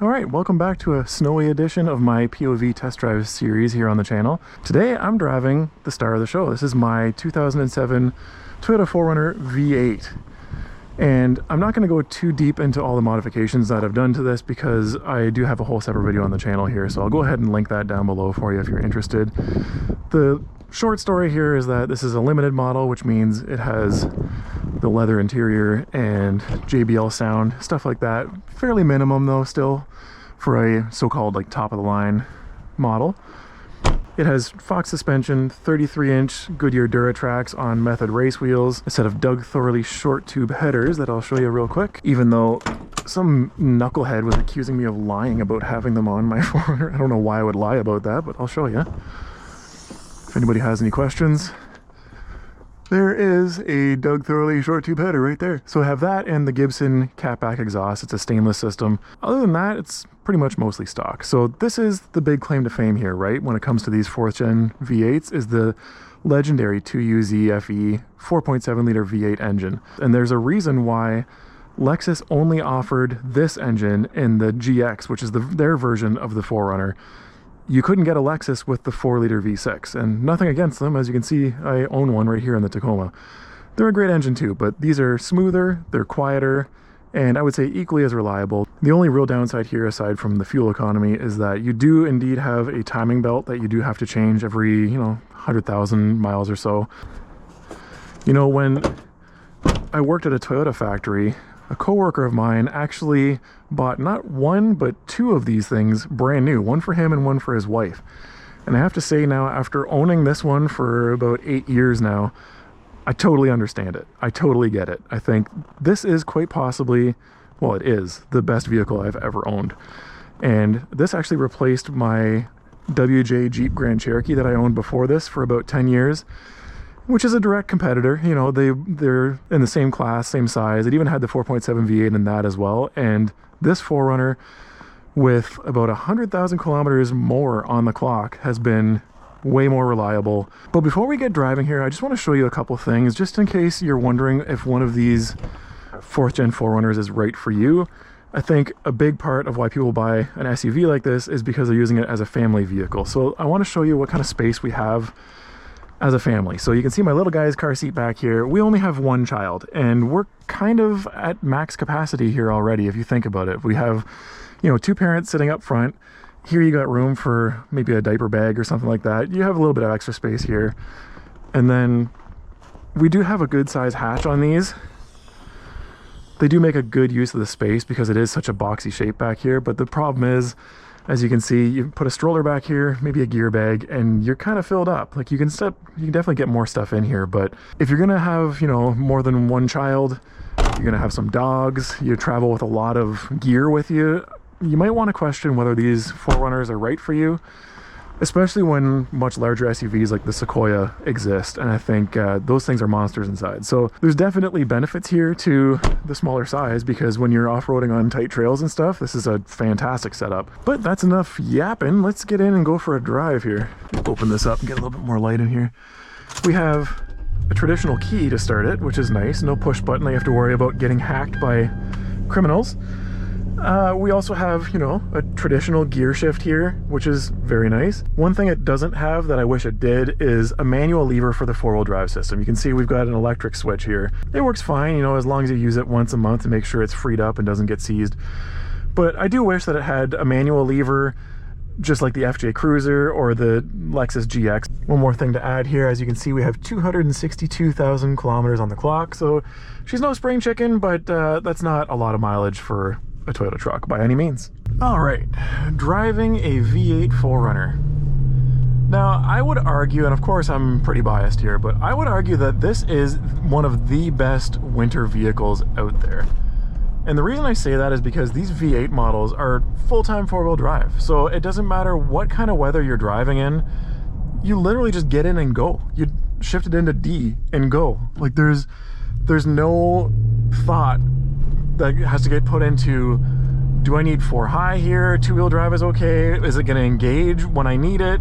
Alright, welcome back to a snowy edition of my POV test drive series here on the channel. Today I'm driving the star of the show. This is my 2007 Toyota 4Runner V8. And I'm not going to go too deep into all the modifications that I've done to this because I do have a whole separate video on the channel here, so I'll go ahead and link that down below for you if you're interested. The short story here is that this is a limited model, which means it has the leather interior and JBL sound, stuff like that. Fairly minimum though still for a so-called like top of the line model. It has Fox suspension, 33-inch Goodyear Duratrax on Method race wheels, a set of Doug Thorley short tube headers that I'll show you real quick, even though some knucklehead was accusing me of lying about having them on my 4Runner. I don't know why I would lie about that, but I'll show you. If anybody has any questions, there is a Doug Thorley short tube header right there. So I have that and the Gibson catback exhaust. It's a stainless system. Other than that, it's pretty much mostly stock. So this is the big claim to fame here, right? When it comes to these 4th gen V8s is the legendary 2UZ FE 4.7 liter V8 engine. And there's a reason why Lexus only offered this engine in the GX, which is their version of the 4Runner. You couldn't get a Lexus with the 4-liter V6, and nothing against them. As you can see, I own one right here in the Tacoma. They're a great engine too, but these are smoother, they're quieter, and I would say equally as reliable. The only real downside here, aside from the fuel economy, is that you do indeed have a timing belt that you do have to change every, 100,000 miles or so. You know, when I worked at a Toyota factory, a coworker of mine actually bought not one, but two of these things brand new, one for him and one for his wife. And I have to say now, after owning this one for about 8 years now, I totally understand it. I totally get it. I think this is quite possibly, well, it is the best vehicle I've ever owned. And this actually replaced my WJ Jeep Grand Cherokee that I owned before this for about 10 years. Which is a direct competitor. You know, they're in the same class, same size. It even had the 4.7 V8 in that as well. And this 4Runner with about 100,000 kilometers more on the clock has been way more reliable. But before we get driving here, I just want to show you a couple things just in case you're wondering if one of these 4th gen 4Runners is right for you. I think a big part of why people buy an SUV like this is because they're using it as a family vehicle. So I want to show you what kind of space we have as a family. So you can see my little guy's car seat back here. We only have one child and we're kind of at max capacity here already if you think about it. We have, two parents sitting up front. Here you got room for maybe a diaper bag or something like that. You have a little bit of extra space here. And then we do have a good size hatch on these. They do make a good use of the space because it is such a boxy shape back here. But the problem is, as you can see, you put a stroller back here, maybe a gear bag, and you're kind of filled up. Like you can definitely get more stuff in here, but if you're gonna have, more than one child, you're gonna have some dogs, you travel with a lot of gear with you, you might want to question whether these 4Runners are right for you, especially when much larger SUVs like the Sequoia exist, and I think those things are monsters inside. So there's definitely benefits here to the smaller size because when you're off-roading on tight trails and stuff, this is a fantastic setup. But that's enough yapping. Let's get in and go for a drive here. Open this up and get a little bit more light in here. We have a traditional key to start it, which is nice. No push button that you have to worry about getting hacked by criminals. We also have, a traditional gear shift here, which is very nice. One thing it doesn't have that I wish it did is a manual lever for the 4-wheel drive system. You can see we've got an electric switch here. It works fine, as long as you use it once a month to make sure it's freed up and doesn't get seized. But I do wish that it had a manual lever, just like the FJ Cruiser or the Lexus GX. One more thing to add here, as you can see, we have 262,000 kilometers on the clock. So she's no spring chicken, but that's not a lot of mileage for a Toyota truck by any means. All right, driving a V8 4Runner. Now, I would argue, and of course I'm pretty biased here, but I would argue that this is one of the best winter vehicles out there. And the reason I say that is because these V8 models are full-time 4-wheel drive. So it doesn't matter what kind of weather you're driving in, you literally just get in and go. You shift it into D and go. Like there's no thought that has to get put into, do I need 4-high here? 2-wheel drive is okay. Is it gonna engage when I need it?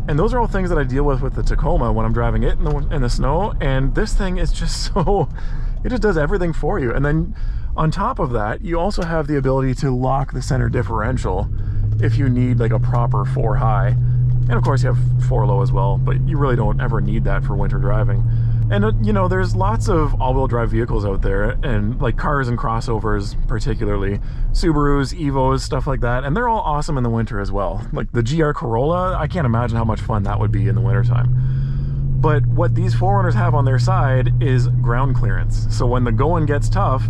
And those are all things that I deal with the Tacoma when I'm driving it in the snow. And this thing is just so It just does everything for you. And then on top of that, you also have the ability to lock the center differential if you need like a proper 4 high. And of course you have 4 low as well, but you really don't ever need that for winter driving. And you know, there's lots of all-wheel drive vehicles out there, and like cars and crossovers particularly, Subarus, Evos, stuff like that, and they're all awesome in the winter as well. Like the GR Corolla, I can't imagine how much fun that would be in the wintertime. But what these 4Runners have on their side is ground clearance. So when the going gets tough,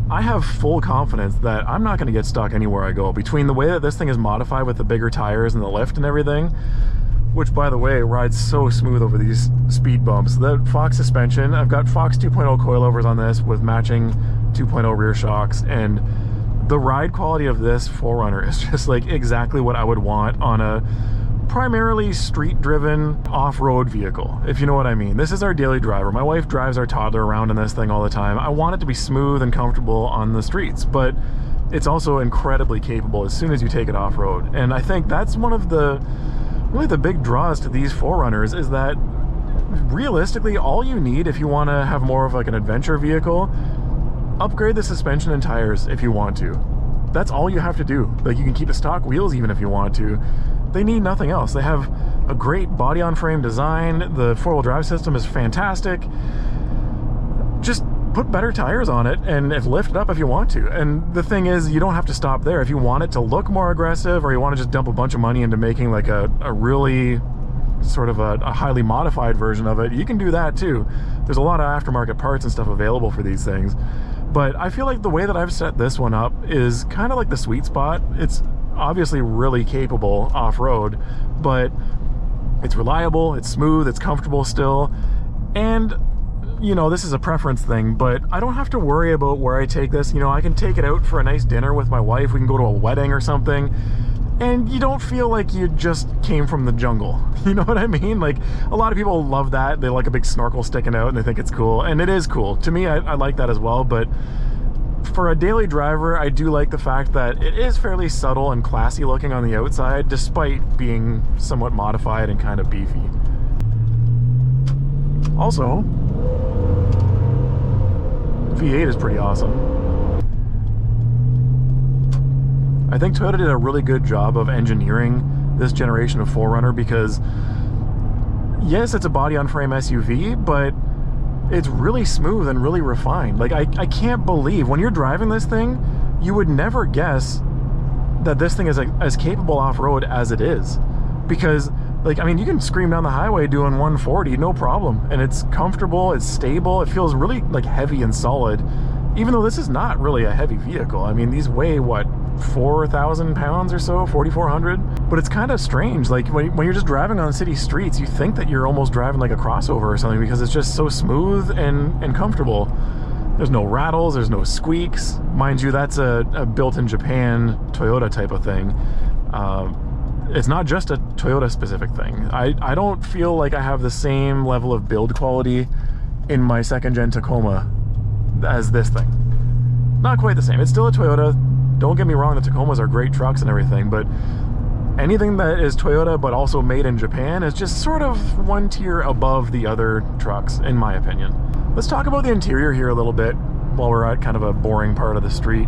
I have full confidence that I'm not going to get stuck anywhere I go. Between the way that this thing is modified with the bigger tires and the lift and everything, which by the way rides so smooth over these speed bumps. The Fox suspension, I've got Fox 2.0 coilovers on this with matching 2.0 rear shocks, and the ride quality of this 4Runner is just like exactly what I would want on a primarily street-driven off-road vehicle, if you know what I mean. This is our daily driver. My wife drives our toddler around in this thing all the time. I want it to be smooth and comfortable on the streets, but it's also incredibly capable as soon as you take it off-road. And I think that's one of the really the big draws to these 4Runners, is that realistically all you need if you want to have more of like an adventure vehicle, upgrade the suspension and tires if you want to. That's all you have to do. Like, you can keep the stock wheels even if you want to. They need nothing else. They have a great body-on-frame design. The four-wheel drive system is fantastic. Just put better tires on it and lift it up if you want to. And the thing is, you don't have to stop there. If you want it to look more aggressive, or you want to just dump a bunch of money into making like a really sort of a highly modified version of it, you can do that too. There's a lot of aftermarket parts and stuff available for these things. But I feel like the way that I've set this one up is kind of like the sweet spot. It's obviously really capable off-road, but it's reliable, it's smooth, it's comfortable still. And you know, this is a preference thing, but I don't have to worry about where I take this. You know, I can take it out for a nice dinner with my wife. We can go to a wedding or something, and you don't feel like you just came from the jungle. You know what I mean? Like, a lot of people love that. They like a big snorkel sticking out and they think it's cool, and it is cool. To me, I like that as well, but for a daily driver, I do like the fact that it is fairly subtle and classy looking on the outside, despite being somewhat modified and kind of beefy. Also, V8 is pretty awesome. I think Toyota did a really good job of engineering this generation of 4Runner, because yes, it's a body-on-frame SUV, but it's really smooth and really refined. Like, I can't believe, when you're driving this thing, you would never guess that this thing is as capable off-road as it is. Because, like, I mean, you can scream down the highway doing 140, no problem. And it's comfortable, it's stable, it feels really, like, heavy and solid. Even though this is not really a heavy vehicle. I mean, these weigh, what, 4,000 pounds or so, 4,400? But it's kind of strange. Like, when you're just driving on city streets, you think that you're almost driving like a crossover or something, because it's just so smooth and comfortable. There's no rattles, there's no squeaks. Mind you, that's a built in Japan Toyota type of thing. It's not just a Toyota specific thing. I don't feel like I have the same level of build quality in my second gen Tacoma as this thing. Not quite the same. It's still a Toyota. Don't get me wrong, the Tacomas are great trucks and everything, but anything that is Toyota but also made in Japan is just sort of one tier above the other trucks, in my opinion. Let's talk about the interior here a little bit while we're at kind of a boring part of the street.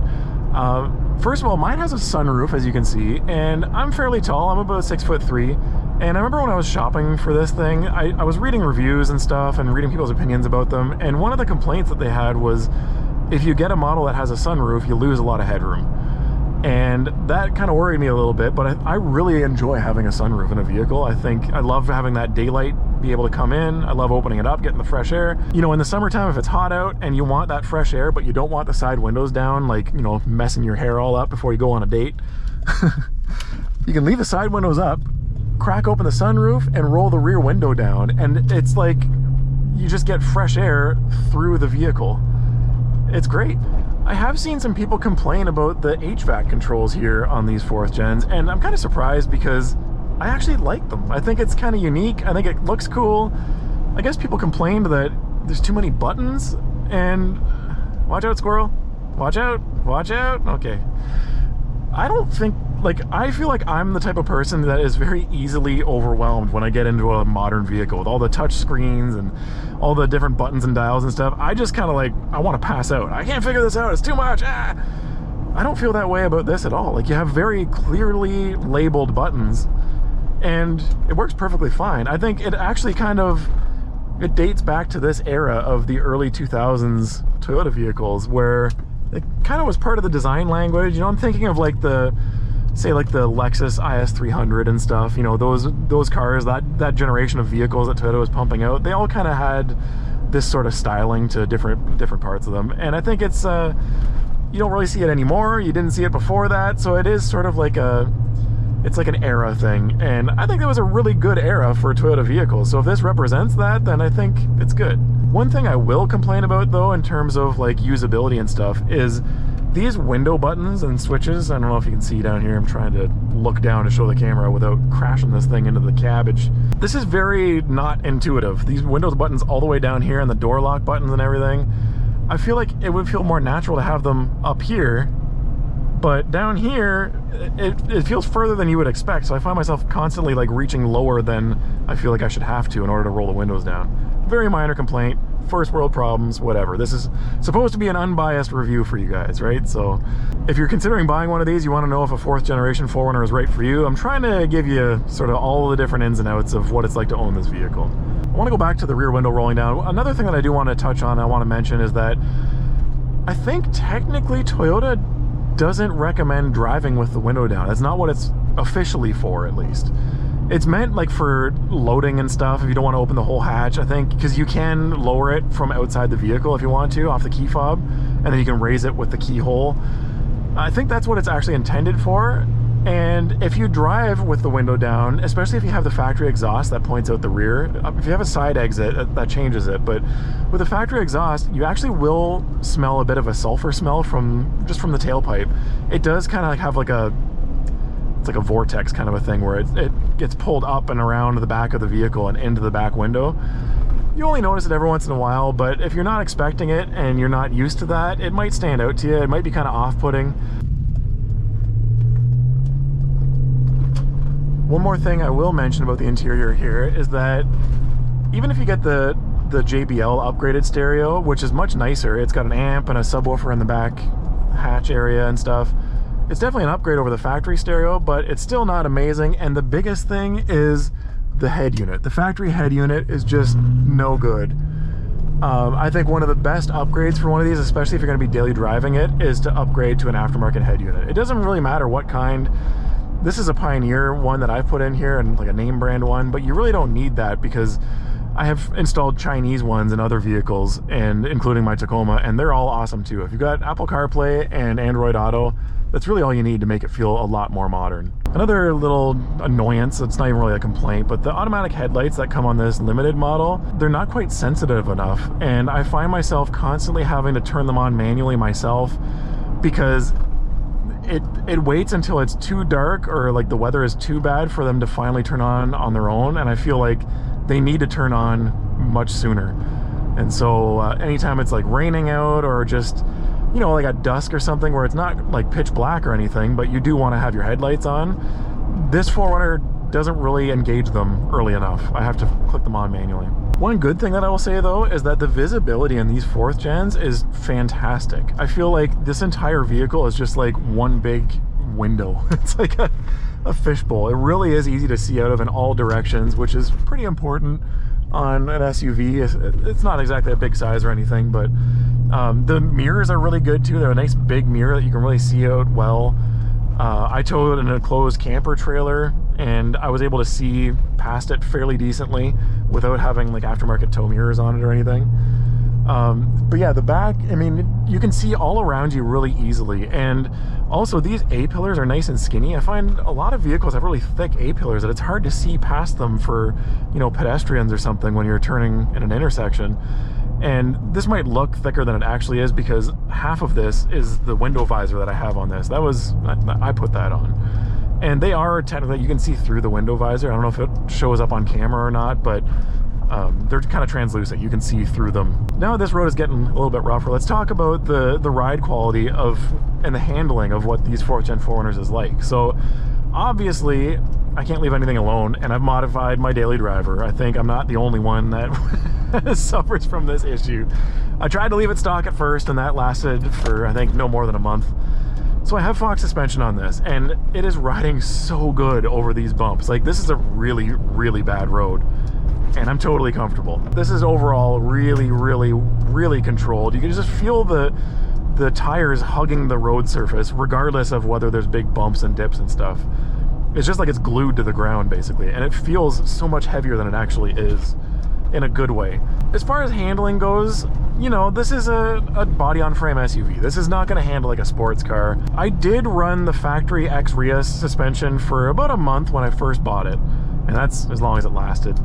First of all, mine has a sunroof, as you can see, and I'm fairly tall. I'm about 6'3", and I remember when I was shopping for this thing, I was reading reviews and stuff and reading people's opinions about them, and one of the complaints that they had was, if you get a model that has a sunroof, you lose a lot of headroom. And that kind of worried me a little bit, but I really enjoy having a sunroof in a vehicle. I think I love having that daylight be able to come in. I love opening it up, getting the fresh air. You know, in the summertime, if it's hot out and you want that fresh air, but you don't want the side windows down, like, you know, messing your hair all up before you go on a date, you can leave the side windows up, crack open the sunroof, and roll the rear window down. And it's like you just get fresh air through the vehicle. It's great. I have seen some people complain about the HVAC controls here on these 4th gens, and I'm kind of surprised because I actually like them. I think it's kind of unique. I think it looks cool. I guess people complained that there's too many buttons, and watch out, squirrel. Watch out, watch out. Okay. I don't think like, I feel like I'm the type of person that is very easily overwhelmed when I get into a modern vehicle with all the touch screens and all the different buttons and dials and stuff. I just kind of like, I want to pass out. I can't figure this out. It's too much. I don't feel that way about this at all. Like, you have very clearly labeled buttons and it works perfectly fine. I think it actually kind of, it dates back to this era of the early 2000s Toyota vehicles where it kind of was part of the design language. You know, I'm thinking of like the, say like the Lexus IS300 and stuff, you know, those cars, that generation of vehicles that Toyota was pumping out, they all kind of had this sort of styling to different parts of them. And I think it's, you don't really see it anymore. You didn't see it before that. So it is sort of like it's like an era thing. And I think that was a really good era for Toyota vehicles. So if this represents that, then I think it's good. One thing I will complain about though, in terms of like usability and stuff, is these window buttons and switches. I don't know if you can see down here. I'm trying to look down to show the camera without crashing this thing into the cabbage. This is very not intuitive. These Windows buttons all the way down here and the door lock buttons and everything. I feel like it would feel more natural to have them up here, but down here, it feels further than you would expect. So I find myself constantly like reaching lower than I feel like I should have to in order to roll the windows down. Very minor complaint. First world problems, whatever. This is supposed to be an unbiased review for you guys, right? So if you're considering buying one of these, you want to know if a 4th generation 4Runner is right for you, I'm trying to give you sort of all the different ins and outs of what it's like to own this vehicle. I want to go back to the rear window rolling down. Another thing that I do want to touch on, I want to mention, is that I think technically Toyota doesn't recommend driving with the window down. That's not what it's officially for, at least. It's meant like for loading and stuff, if you don't want to open the whole hatch, I think, because you can lower it from outside the vehicle if you want to, off the key fob, and then you can raise it with the keyhole. I think that's what it's actually intended for. And if you drive with the window down, especially if you have the factory exhaust that points out the rear, if you have a side exit, that changes it. But with the factory exhaust, you actually will smell a bit of a sulfur smell just from the tailpipe. It does kind of like have like it's like a vortex kind of a thing where it gets pulled up and around the back of the vehicle and into the back window. You only notice it every once in a while, but if you're not expecting it and you're not used to that, it might stand out to you. It might be kind of off-putting. One more thing I will mention about the interior here is that even if you get the JBL upgraded stereo, which is much nicer, it's got an amp and a subwoofer in the back hatch area and stuff, it's definitely an upgrade over the factory stereo, but it's still not amazing. And the biggest thing is the head unit. The factory head unit is just no good. I think one of the best upgrades for one of these, especially if you're going to be daily driving it, is to upgrade to an aftermarket head unit. It doesn't really matter what kind. This is a Pioneer one that I've put in here, and like a name brand one, but you really don't need that because I have installed Chinese ones in other vehicles, and including my Tacoma, and they're all awesome too. If you've got Apple CarPlay and Android Auto, that's really all you need to make it feel a lot more modern. Another little annoyance, it's not even really a complaint, but the automatic headlights that come on this limited model, they're not quite sensitive enough, and I find myself constantly having to turn them on manually myself because it waits until it's too dark or like the weather is too bad for them to finally turn on their own, and I feel like they need to turn on much sooner. And so anytime it's like raining out or just, you know, like at dusk or something where it's not like pitch black or anything, but you do want to have your headlights on, this 4Runner doesn't really engage them early enough. I have to click them on manually. One good thing that I will say though is that the visibility in these 4th gens is fantastic. I feel like this entire vehicle is just like one big window. It's like a fishbowl. It really is easy to see out of in all directions, which is pretty important on an SUV. It's not exactly a big size or anything, but the mirrors are really good too. They're a nice big mirror that you can really see out well. I towed in a closed camper trailer and I was able to see past it fairly decently without having like aftermarket tow mirrors on it or anything. But yeah, the back, I mean, you can see all around you really easily. And also these A-pillars are nice and skinny. I find a lot of vehicles have really thick A-pillars that it's hard to see past them for, you know, pedestrians or something when you're turning in an intersection. And this might look thicker than it actually is because half of this is the window visor that I have on this. I put that on. And they are technically, you can see through the window visor. I don't know if it shows up on camera or not, but They're kind of translucent, you can see through them. Now this road is getting a little bit rougher. Let's talk about the ride quality of and the handling of what these 4th gen 4Runners is like. So obviously I can't leave anything alone, and I've modified my daily driver. I think I'm not the only one that suffers from this issue. I tried to leave it stock at first, and that lasted for I think no more than a month. So I have Fox suspension on this, and it is riding so good over these bumps. Like, this is a really, really bad road, and I'm totally comfortable. This is overall really, really, really controlled. You can just feel the tires hugging the road surface, regardless of whether there's big bumps and dips and stuff. It's just like it's glued to the ground, basically, and it feels so much heavier than it actually is, in a good way. As far as handling goes, you know, this is a body-on-frame SUV. This is not going to handle like a sports car. I did run the factory X-Rias suspension for about a month when I first bought it, and that's as long as it lasted.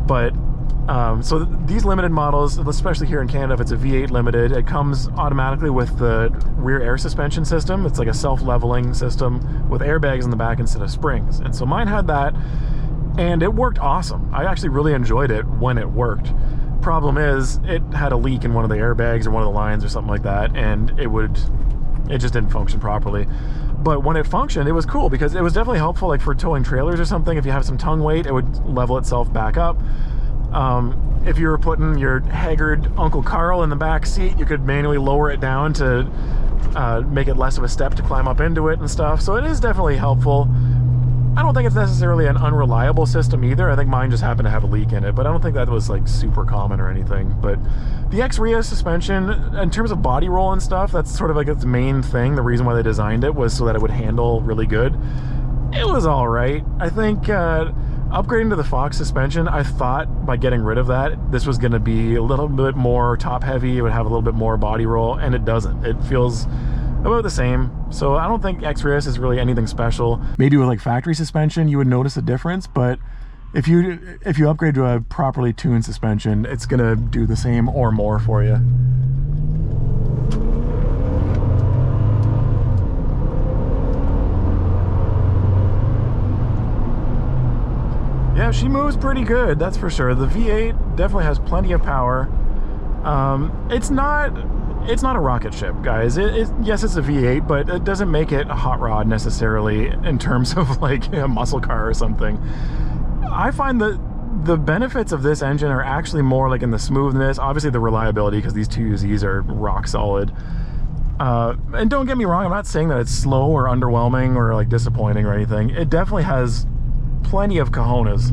But so these limited models, especially here in Canada, if it's a V8 limited, it comes automatically with the rear air suspension system. It's like a self-leveling system with airbags in the back instead of springs. And so mine had that, and it worked awesome. I actually really enjoyed it when it worked. Problem is, it had a leak in one of the airbags or one of the lines or something like that, and it just didn't function properly. But when it functioned, it was cool because it was definitely helpful, like for towing trailers or something. If you have some tongue weight, it would level itself back up. If you were putting your haggard Uncle Carl in the back seat, you could manually lower it down to make it less of a step to climb up into it and stuff. So it is definitely helpful. I don't think it's necessarily an unreliable system either. I think mine just happened to have a leak in it, but I don't think that was like super common or anything. But the X-Rias suspension, in terms of body roll and stuff, that's sort of like its main thing. The reason why they designed it was so that it would handle really good. It was all right. I think upgrading to the Fox suspension, I thought by getting rid of that, this was going to be a little bit more top heavy. It would have a little bit more body roll, and it doesn't. It feels about the same. So I don't think X-Rias is really anything special. Maybe with like factory suspension you would notice a difference, but if you upgrade to a properly tuned suspension, it's gonna do the same or more for you. Yeah, she moves pretty good, that's for sure. The V8 definitely has plenty of power. It's not a rocket ship, guys. Yes, it's a V8, but it doesn't make it a hot rod necessarily in terms of like a muscle car or something. I find that the benefits of this engine are actually more like in the smoothness, obviously the reliability, because these 2UZs are rock solid. And don't get me wrong, I'm not saying that it's slow or underwhelming or like disappointing or anything. It definitely has plenty of cojones.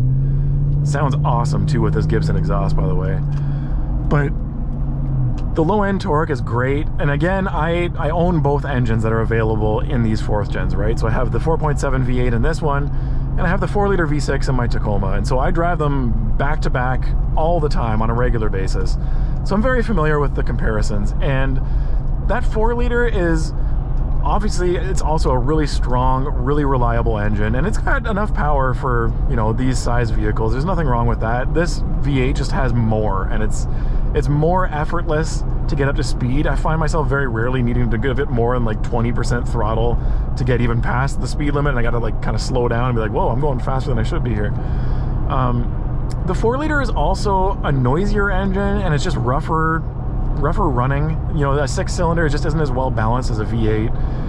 Sounds awesome too with this Gibson exhaust, by the way. But the low end torque is great, and again, I own both engines that are available in these 4th gens, right? So I have the 4.7 V8 in this one, and I have the 4-liter V6 in my Tacoma, and so I drive them back to back all the time on a regular basis. So I'm very familiar with the comparisons, and that 4-liter is obviously, it's also a really strong, really reliable engine, and it's got enough power for, you know, these size vehicles. There's nothing wrong with that. This V8 just has more, and it's more effortless to get up to speed. I find myself very rarely needing to give it more than like 20% throttle to get even past the speed limit, and I gotta like kind of slow down and be like, whoa, I'm going faster than I should be here. The 4-liter is also a noisier engine, and it's just rougher running. You know, a 6-cylinder just isn't as well balanced as a V8.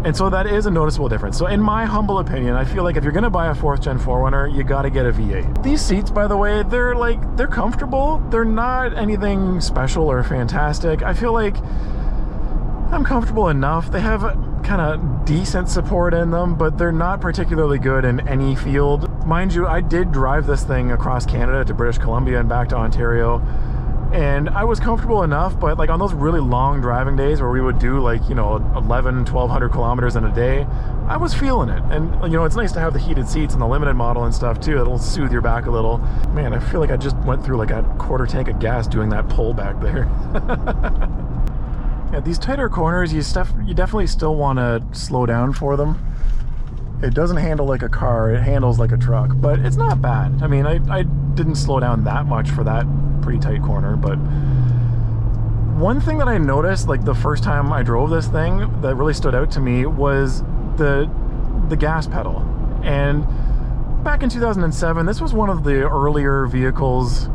And so that is a noticeable difference. So in my humble opinion, I feel like if you're gonna buy a 4th gen 4Runner, you gotta get a V8. These seats, by the way, they're comfortable. They're not anything special or fantastic. I feel like I'm comfortable enough. They have kind of decent support in them, but they're not particularly good in any field. Mind you, I did drive this thing across Canada to British Columbia and back to Ontario, and I was comfortable enough, but like on those really long driving days where we would do like, you know, 1,200 kilometers in a day, I was feeling it. And you know, it's nice to have the heated seats and the limited model and stuff too. It'll soothe your back a little. Man, I feel like I just went through like a quarter tank of gas doing that pull back there. Yeah, these tighter corners, you definitely still want to slow down for them. It doesn't handle like a car, it handles like a truck, but it's not bad. I mean, I didn't slow down that much for that pretty tight corner, but one thing that I noticed like the first time I drove this thing that really stood out to me was the gas pedal. And back in 2007, this was one of the earlier vehicles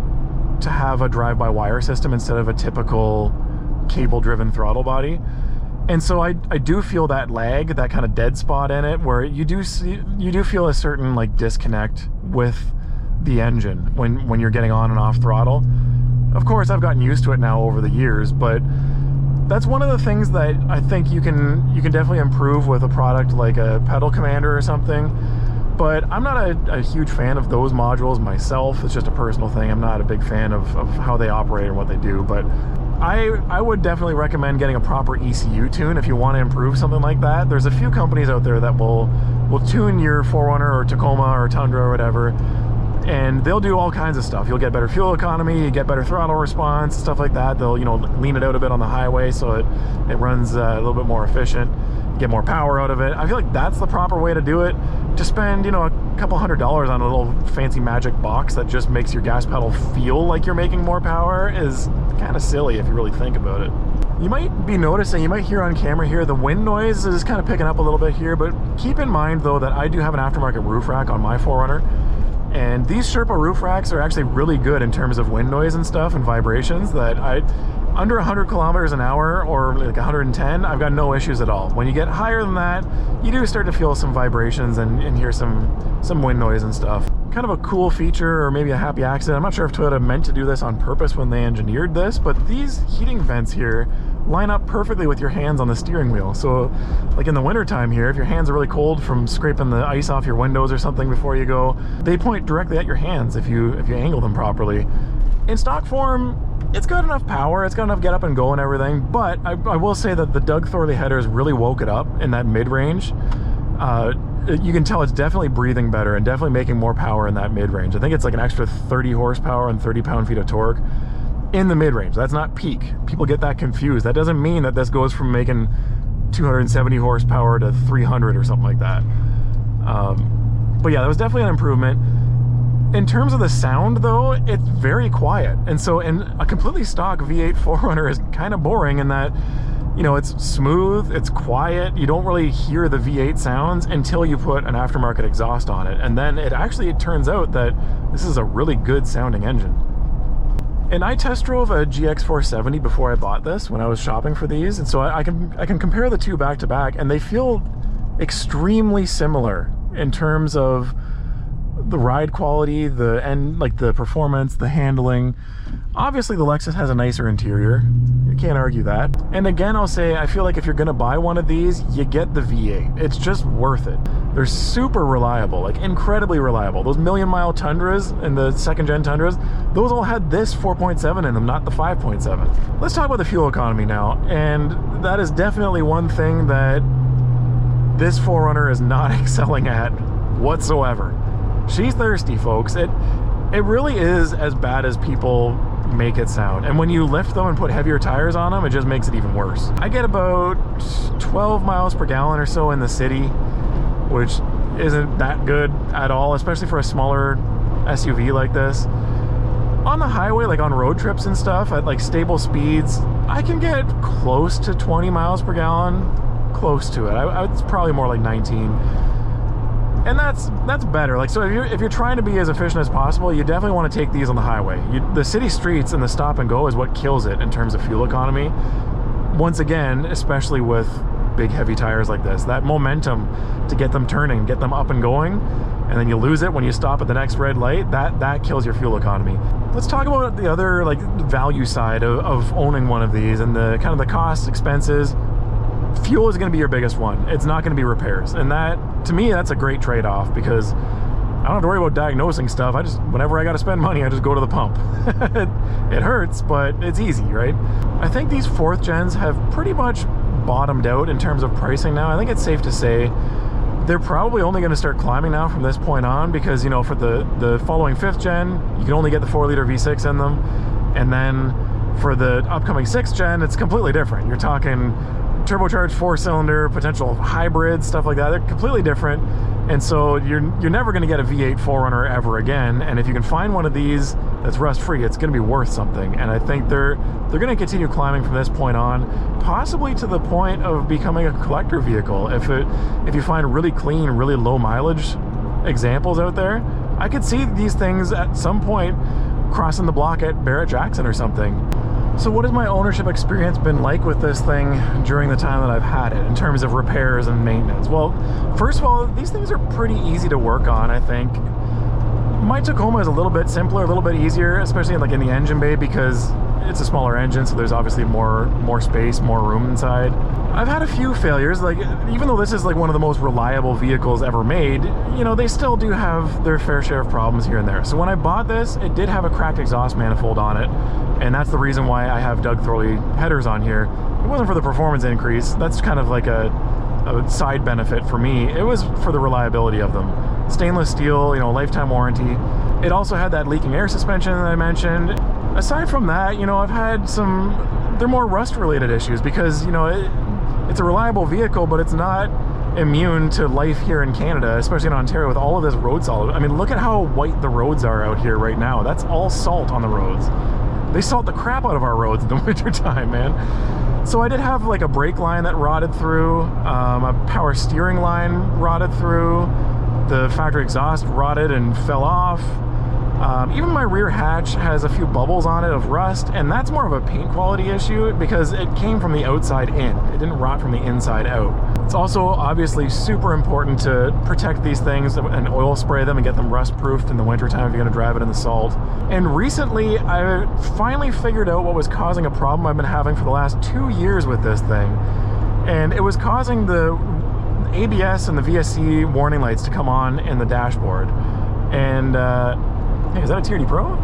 to have a drive-by-wire system instead of a typical cable-driven throttle body. And so I do feel that lag, that kind of dead spot in it, where you do feel a certain like disconnect with the engine when you're getting on and off throttle. Of course, I've gotten used to it now over the years, but that's one of the things that I think you can definitely improve with a product like a pedal commander or something. But I'm not a huge fan of those modules myself. It's just a personal thing. I'm not a big fan of how they operate and what they do. But I would definitely recommend getting a proper ECU tune if you want to improve something like that. There's a few companies out there that will tune your 4Runner or Tacoma or Tundra or whatever, and they'll do all kinds of stuff. You'll get better fuel economy, you get better throttle response, stuff like that. They'll, you know, lean it out a bit on the highway so it runs a little bit more efficient, get more power out of it. I feel like that's the proper way to do it. To spend, you know, a couple $100 on a little fancy magic box that just makes your gas pedal feel like you're making more power is kind of silly if you really think about it. You might be noticing, you might hear on camera here, the wind noise is kind of picking up a little bit here, but keep in mind though that I do have an aftermarket roof rack on my 4Runner, and these Sherpa roof racks are actually really good in terms of wind noise and stuff and vibrations. That under 100 kilometers an hour or like 110, I've got no issues at all. When you get higher than that, you do start to feel some vibrations and hear some wind noise and stuff. Kind of a cool feature, or maybe a happy accident. I'm not sure if Toyota meant to do this on purpose when they engineered this, but these heating vents here line up perfectly with your hands on the steering wheel. So like in the winter time here, if your hands are really cold from scraping the ice off your windows or something before you go, they point directly at your hands if you angle them properly. In stock form, it's got enough power, it's got enough get up and go and everything, but I will say that the Doug Thorley headers really woke it up in that mid-range. You can tell it's definitely breathing better and definitely making more power in that mid-range. I think it's like an extra 30 horsepower and 30 pound-feet of torque in the mid-range. That's not peak. People get that confused. That doesn't mean that this goes from making 270 horsepower to 300 or something like that. But yeah, that was definitely an improvement. In terms of the sound though, it's very quiet. And so in a completely stock V8 4Runner is kind of boring in that, you know, it's smooth, it's quiet, you don't really hear the V8 sounds until you put an aftermarket exhaust on it. And then it turns out that this is a really good sounding engine. And I test drove a GX470 before I bought this when I was shopping for these. And so I can compare the two back to back, and they feel extremely similar in terms of the ride quality, the performance, the handling. Obviously the Lexus has a nicer interior, you can't argue that. And again, I'll say, I feel like if you're gonna buy one of these, you get the V8. It's just worth it. They're super reliable, like incredibly reliable. Those million-mile Tundras and the second-gen Tundras, those all had this 4.7 in them, not the 5.7. Let's talk about the fuel economy now, and that is definitely one thing that this 4Runner is not excelling at whatsoever. She's thirsty, folks. It really is as bad as people make it sound. And when you lift them and put heavier tires on them, it just makes it even worse. I get about 12 miles per gallon or so in the city, which isn't that good at all, especially for a smaller SUV like this. On the highway, like on road trips and stuff, at like stable speeds, I can get close to 20 miles per gallon. Close to it. It's probably more like 19. And that's better. Like, so if you're trying to be as efficient as possible, you definitely want to take these on the highway. The city streets and the stop and go is what kills it in terms of fuel economy. Once again, especially with big heavy tires like this, that momentum to get them turning, get them up and going, and then you lose it when you stop at the next red light, that kills your fuel economy. Let's talk about the other like value side of owning one of these, and the kind of the costs, expenses. Fuel is going to be your biggest one. It's not going to be repairs. And that, to me, that's a great trade-off, because I don't have to worry about diagnosing stuff. Whenever I got to spend money, I just go to the pump. It hurts, but it's easy, right? I think these 4th gens have pretty much bottomed out in terms of pricing now. I think it's safe to say they're probably only going to start climbing now from this point on, because, you know, for the following 5th gen, you can only get the 4-liter V6 in them. And then for the upcoming 6th gen, it's completely different. You're talking turbocharged 4-cylinder, potential hybrid, stuff like that. They're completely different. And so you're never going to get a V8 4Runner ever again. And if you can find one of these that's rust-free, it's going to be worth something. And I think they're going to continue climbing from this point on, possibly to the point of becoming a collector vehicle. If you find really clean, really low mileage examples out there, I could see these things at some point crossing the block at Barrett-Jackson or something. So what has my ownership experience been like with this thing during the time that I've had it in terms of repairs and maintenance? Well, first of all, these things are pretty easy to work on, I think. My Tacoma is a little bit simpler, a little bit easier, especially like in the engine bay, because it's a smaller engine, so there's obviously more space, more room inside. I've had a few failures, like even though this is like one of the most reliable vehicles ever made, you know, they still do have their fair share of problems here and there. So when I bought this, it did have a cracked exhaust manifold on it, and that's the reason why I have Doug Thorley headers on here. It wasn't for the performance increase, that's kind of like a side benefit for me. It was for the reliability of them. Stainless steel, you know, lifetime warranty. It also had that leaking air suspension that I mentioned. Aside from that, you know, I've had they're more rust related issues because, you know, it's a reliable vehicle, but it's not immune to life here in Canada, especially in Ontario with all of this road salt. I mean, look at how white the roads are out here right now. That's all salt on the roads. They salt the crap out of our roads in the winter time, man. So I did have like a brake line that rotted through, a power steering line rotted through, the factory exhaust rotted and fell off. Even my rear hatch has a few bubbles on it of rust, and that's more of a paint quality issue because it came from the outside in. It didn't rot from the inside out. It's also obviously super important to protect these things and oil spray them and get them rust proofed in the wintertime if you're going to drive it in the salt. And recently I finally figured out what was causing a problem I've been having for the last 2 years with this thing. And it was causing the ABS and the VSC warning lights to come on in the dashboard. And hey, is that a TRD Pro?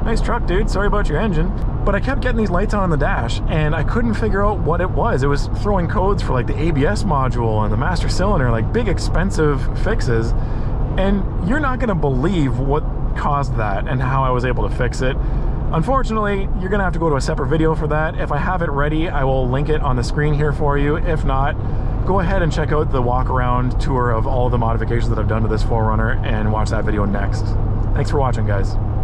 Nice truck, dude. Sorry about your engine. But I kept getting these lights on the dash, and I couldn't figure out what it was. It was throwing codes for like the ABS module and the master cylinder, like big expensive fixes. And you're not gonna believe what caused that and how I was able to fix it. Unfortunately, you're gonna have to go to a separate video for that. If I have it ready, I will link it on the screen here for you. If not, go ahead and check out the walk around tour of all of the modifications that I've done to this 4Runner and watch that video next. Thanks for watching, guys.